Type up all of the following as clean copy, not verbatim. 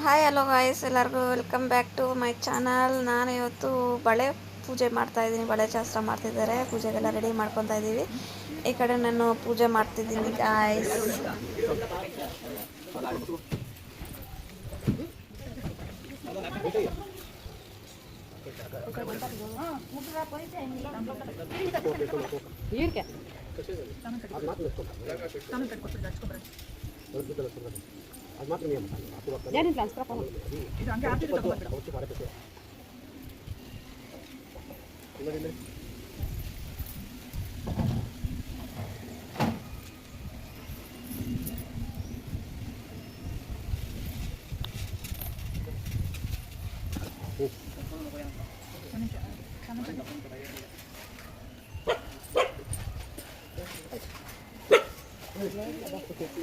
Hi hello guys, ಎಲ್ಲರಿಗೂ welcome back to my channel. ನಾನು ಇವತ್ತು ಬಳೆ ಪೂಜೆ ಮಾಡ್ತಾಯಿದ್ದೀನಿ. ಬಳೆ ಶಾಸ್ತ್ರ ಮಾಡ್ತಿದ್ದಾರೆ, ಪೂಜೆಗೆಲ್ಲ ರೆಡಿ ಮಾಡ್ಕೊತಾ ಇದ್ದೀವಿ. ಈ ಕಡೆ ನಾನು ಪೂಜೆ ಮಾಡ್ತಿದ್ದೀನಿ ಗಾಯ್ಸ್. ಅದು ಮಾತ್ರ ನೀವು ಏನಿಲ್ಲ ಅನ್ಸ್ಕೊಪ್ಪ ಇದು ಹಂಗೆ ಆಗ್ತಿದೆ ಒಟ್ಟು ಮಾಡಬೇಕು ಇಲ್ಲ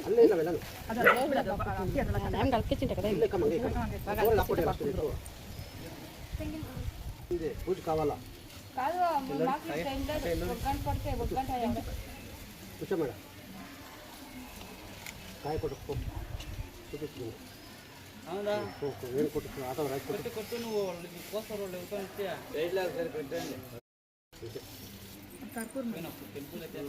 ಅಲ್ಲೇ ಇಲ್ಲ ವೆಲ್ಲ నమ్మ కల్కించండి కదా ఇల్లే కమ్మ బాగా అప్పుడే వస్తుంది ఇది పూజ కావాలా కాదు మాకు టైంలో ఒక గంట పడితే ఒక గంట అయ్యాక కూర్చో మేడం కాయ కొట్టుకో చూపిస్తుంది అవునా నేను కొట్టుకో ఆటో రైట్ కొట్టు నువ్వు కోసర వాళ్ళు ఇవ్వండి రైట్ లాగా సరి పెట్టండి కర్పూరం టెంపుల్ అయితే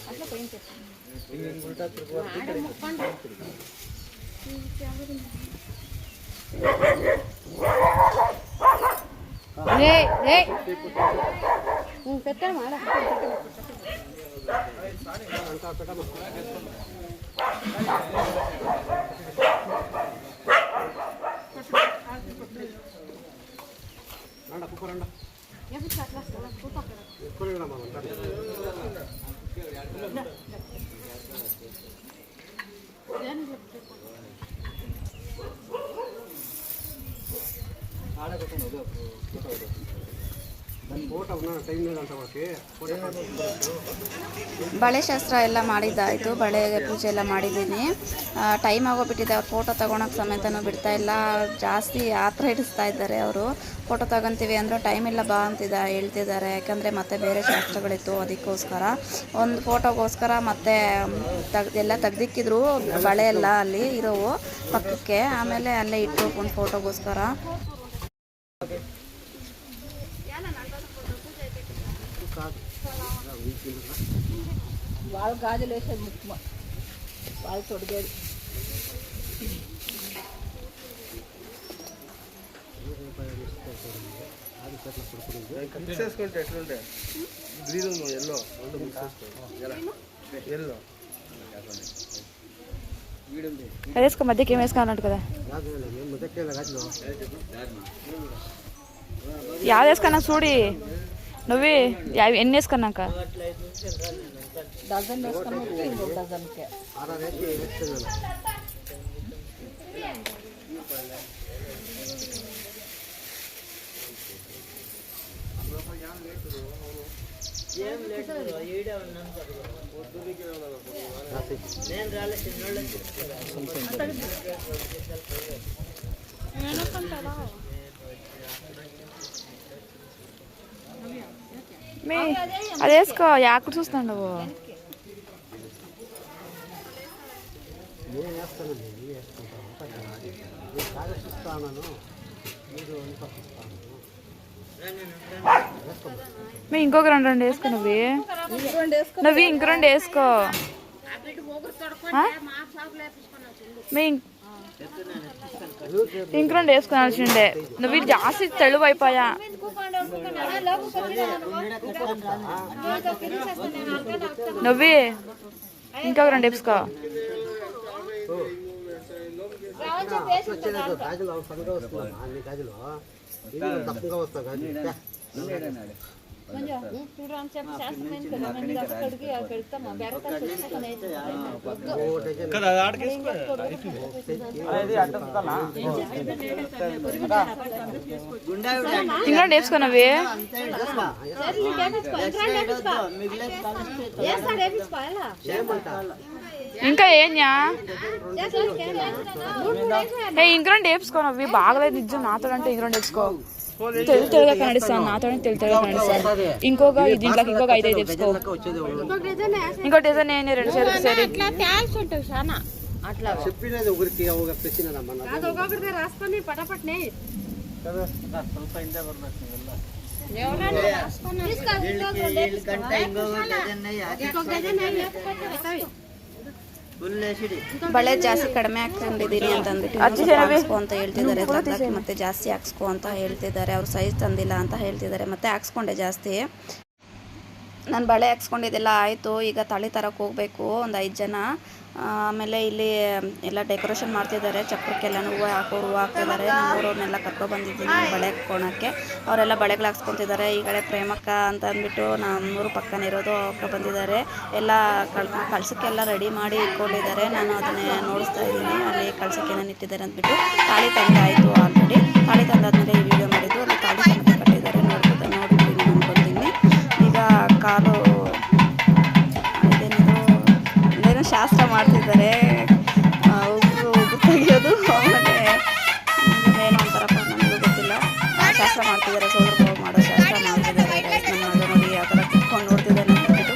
అట్లా పెయింట్ పెట్టాను మేడం రండి కుక్క రండి ಬಳೆ ಶಾಸ್ತ್ರ ಎಲ್ಲ ಮಾಡಿದ್ದಾಯಿತು. ಬಳೆಗೆ ಪೂಜೆ ಎಲ್ಲ ಮಾಡಿದ್ದೀನಿ. ಟೈಮ್ ಆಗೋಗ್ಬಿಟ್ಟಿದೆ. ಅವ್ರು ಫೋಟೋ ತೊಗೊಳಕ್ಕೆ ಸಮೇತನೂ ಬಿಡ್ತಾ ಇಲ್ಲ. ಜಾಸ್ತಿ ಆತ್ರ ಹಿಡಿಸ್ತಾ ಇದ್ದಾರೆ ಅವರು. ಫೋಟೋ ತಗೊತೀವಿ ಅಂದರೆ ಟೈಮ್ ಇಲ್ಲ ಬಾ ಅಂತಿದ್ದ ಹೇಳ್ತಿದ್ದಾರೆ. ಯಾಕಂದರೆ ಮತ್ತೆ ಬೇರೆ ಶಾಸ್ತ್ರಗಳಿತ್ತು, ಅದಕ್ಕೋಸ್ಕರ ಒಂದು ಫೋಟೋಗೋಸ್ಕರ ಮತ್ತೆ ಎಲ್ಲ ತೆಗ್ದಿಕ್ಕಿದ್ರು ಬಳೆ ಎಲ್ಲ ಅಲ್ಲಿ ಇರೋವು ಪಕ್ಕಕ್ಕೆ. ಆಮೇಲೆ ಅಲ್ಲೇ ಇಟ್ಟು ಒಂದು ಫೋಟೋಗೋಸ್ಕರ వాళ్ళు గాజులు వేసేది ముఖ్యం, వాళ్ళు తొడిగేది. చేసుకుంటే ఎట్లుంటే గ్రీన్ ఎల్లో ఎల్లో వేసుకో. మధ్యకి ఏం వేసుకోవాలంట కదా, యావ వేసుకున్నా చూడి నువ్వే ఎన్ని వేసుకున్నాక డజన్ వేసుకున్నా ఇంకొక డజన్కే అది వేసుకో. యాకుడు చూస్తున్నావు నువ్వు. మీ ఇంకొక రెండు వేసుకో. నువ్వు ఇంక రెండు వేసుకో. మీ ఇంక రెండు వేసుకోవాల్సిండే. నువ్వు జాస్తి తెలువు అయిపోయా. నువ్వు ఇంకొక రెండు వేసుకో. తప్పుగా వస్తా ఇంకా నేర్చుకున్నవి ఇంకా ఏంయా ఇంగ్రెండ్ వేసుకో అవి బాగలేదు నిజం నాతో అంటే ఇంగ్రెండ్ వేసుకో తెలుగుగా కనిపిస్తాను నాతోనే తెలుగుగా కనిపిస్తాను ఇంకొక దీంట్లోకి ఇంకొక 5 వేసుకో ఇంకో డిజైన్ నేను 2 సేరు సరే అట్లా చెప్పినది ఒకరికి ఒక ప్రశ్న ఒక్కొక్కరిదే రాసుకొని పటపట్నే ಸ್ವಲ್ಪ ಹಿಂದೆ ಬರ್ಬೇಕು ಬಳೆ ಜಾಸ್ತಿ ಕಡಿಮೆ ಹಾಕೊಂಡಿದ್ದೀನಿ ಅಂತ ಅಂದ್ಬಿಟ್ಟು ಅಂತ ಹೇಳ್ತಿದ್ದಾರೆ ಮತ್ತೆ ಜಾಸ್ತಿ ಹಾಕ್ಸ್ಕೊ ಅಂತ ಹೇಳ್ತಿದ್ದಾರೆ ಅವ್ರು ಸೈಜ್ ತಂದಿಲ್ಲ ಅಂತ ಹೇಳ್ತಿದ್ದಾರೆ ಮತ್ತೆ ಹಾಕ್ಸ್ಕೊಂಡೆ ಜಾಸ್ತಿ ನಾನು ಬಳೆ ಹಾಕ್ಸ್ಕೊಂಡಿದ್ದೆಲ್ಲ ಆಯಿತು ಈಗ ತಾಳಿ ತರಕ್ಕೆ ಹೋಗಬೇಕು ಒಂದು 5 ಜನ ಆಮೇಲೆ ಇಲ್ಲಿ ಎಲ್ಲ ಡೆಕೋರೇಷನ್ ಮಾಡ್ತಿದ್ದಾರೆ ಚಕ್ರಕ್ಕೆಲ್ಲನೂ ಹೂವು ಹಾಕ್ತಿದ್ದಾರೆ ನಮ್ಮೂರವ್ರನ್ನೆಲ್ಲ ಕರ್ಕೊಬಂದಿದ್ದೀನಿ ಬಳೆ ಹಾಕ್ಕೊಳಕ್ಕೆ ಅವರೆಲ್ಲ ಬಳೆಗಳು ಹಾಕ್ಸ್ಕೊತಿದ್ದಾರೆ ಈ ಕಡೆ ಪ್ರೇಮಕ್ಕ ಅಂತ ಅಂದ್ಬಿಟ್ಟು ನಮ್ಮೂರು ಪಕ್ಕನೇ ಇರೋದು ಅವ್ರು ಬಂದಿದ್ದಾರೆ ಎಲ್ಲ ಕಳ್ಸಕ್ಕೆಲ್ಲ ರೆಡಿ ಮಾಡಿ ಇಟ್ಕೊಂಡಿದ್ದಾರೆ ನಾನು ಅದನ್ನೇ ನೋಡಿಸ್ತಾ ಇದ್ದೀನಿ ಅಲ್ಲಿ ಕಳ್ಸಕ್ಕೆ ಏನೇನು ಇಟ್ಟಿದ್ದಾರೆ ಅಂದ್ಬಿಟ್ಟು ತಾಳಿ ತಂದಾಯಿತು ಆಲ್ರೆಡಿ ತಾಳಿ ತಂದಾದ್ಮೇಲೆ ಈ ವಿಡಿಯೋ ಮಾಡಿದ್ದು ಅಲ್ಲಿ ತಾಳಿ ಸಮೇತ ಕಟ್ಟಿದ್ದಾರೆ ನೋಡ್ಬಿಟ್ಟು ಅನ್ಕೊತೀನಿ ಈಗ ಕಾಲು ಇದೇನೇನೋ ಶಾಸ್ತ್ರ ಮಾಡ್ತಿದ್ದಾರೆ ಉಗುರು ತೆಗಿಯೋದು ಆಮೇಲೆ ಏನೋ ಅಂತಾರಪ್ಪ ನನಗೂ ಗೊತ್ತಿಲ್ಲ ಶಾಸ್ತ್ರ ಮಾಡ್ತಿದ್ದಾರೆ ಸೋದರ ಮಾಡೋ ಶಾಸ್ತ್ರ ಮಾಡ್ತಿದ್ದಾರೆ ನನ್ನ ಮಗ ನೋಡಿ ಆ ಥರ ಕುತ್ಕೊಂಡು ನೋಡ್ತಿದ್ದಾರೆ ಅಂದ್ಬಿಟ್ಟು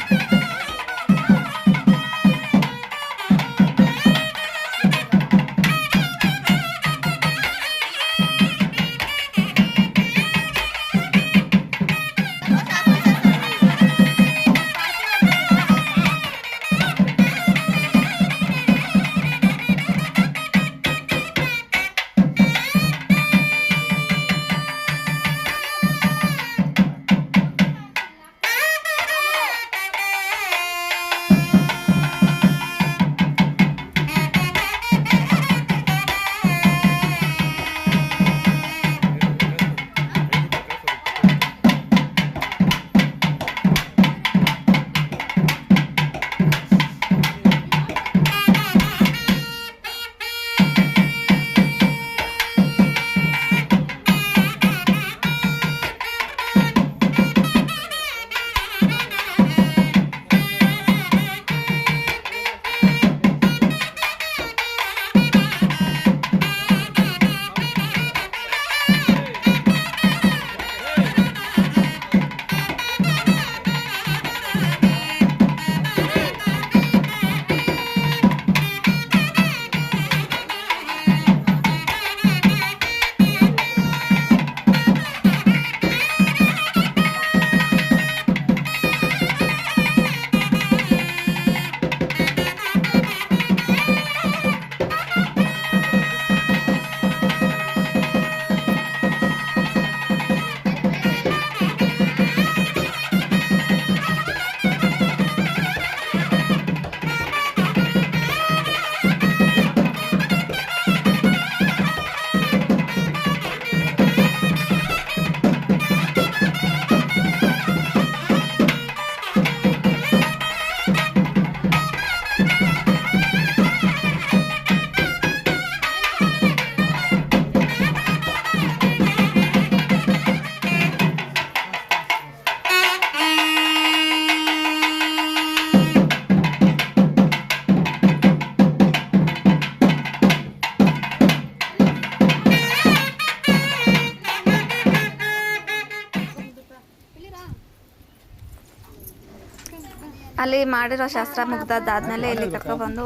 ಅಲ್ಲಿ ಮಾಡಿರೋ ಶಾಸ್ತ್ರ ಮುಗ್ದಾದ್ಮೇಲೆ ಇಲ್ಲಿ ಕರ್ಕೊಬಂದು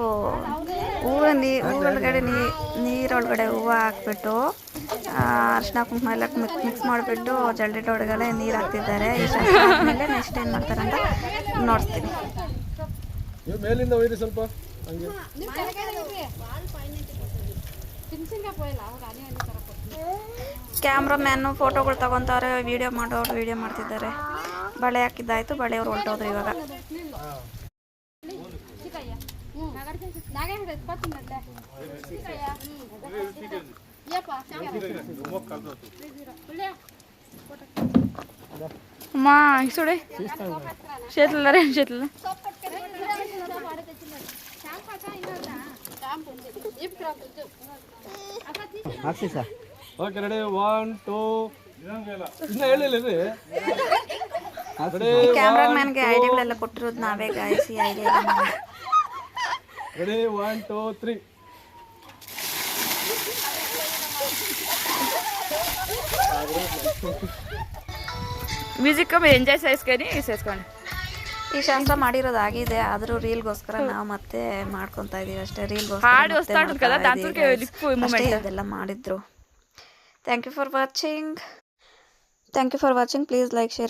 ಊರೊಳಗಡೆ ನೀರೊಳಗಡೆ ಹೂವು ಹಾಕ್ಬಿಟ್ಟು ಅರಿಶಿನ ಕುಂಕುಮ ಎಲ್ಲ ಮಿಕ್ಸ್ ಮಾಡಿಬಿಟ್ಟು ಜಲ್ಡಿ ಒಳಗಡೆ ನೀರು ಹಾಕ್ತಿದ್ದಾರೆ ಈ ಶಾಸ್ತ್ರ ಆದಮೇಲೆ ನೆಕ್ಸ್ಟ್ ಏನು ಮಾಡ್ತಾರೆ ಅಂತ ನೋಡ್ತೀನಿ ಮೇಲಿಂದ ಒಯ್ರಿ ಸ್ವಲ್ಪ ಹಂಗೆ ಕ್ಯಾಮ್ರಾಮ್ಯಾನು ಫೋಟೋಗಳು ತಗೊತಾರೆ ವಿಡಿಯೋ ಮಾಡೋರು ವಿಡಿಯೋ ಮಾಡ್ತಿದ್ದಾರೆ ಬಳೆ ಹಾಕಿದ್ದಾಯ್ತು ಬಳೆಯವ್ರು ಹೊರಟೋದ್ರು ಇವಾಗ అమ్మా చూడే చేతులు రెండు చేతులు ಓಕೆ ರೆಡಿ 1 2 ಇನ್ನ ಹೇಳಿಲ್ಲ ಕ್ಯಾಮ್ರಾಮನ್ಗೆ ಐಡಿಯಾಗಳೆಲ್ಲ ಕೊಟ್ಟಿರೋದು ನಾವೇ ಗಾಯಿಸಿ ಐಡಿಯಾ ರೆಡಿ 1 2 3 ಮ್ಯೂಸಿಕ್ ಎಂಜಾಯ್ ಸೇರಿಸ್ಕೊಂಡು ಈ ಶಾಸ್ತ್ರ ಮಾಡಿರೋದಾಗಿದೆ, ಆದರೂ ರೀಲ್ಗೋಸ್ಕರ ನಾವು ಮತ್ತೆ ಮಾಡ್ಕೊತಾ ಇದೀವಿ ಅಷ್ಟೇ. ಹಾಡು ಹೊಸ್ತಾಡ್ కదా దాంతోకే లిప్ మూమెంట్ ಇದೆಲ್ಲ ಮಾಡಿದ್ರು. Thank you for watching. Please like share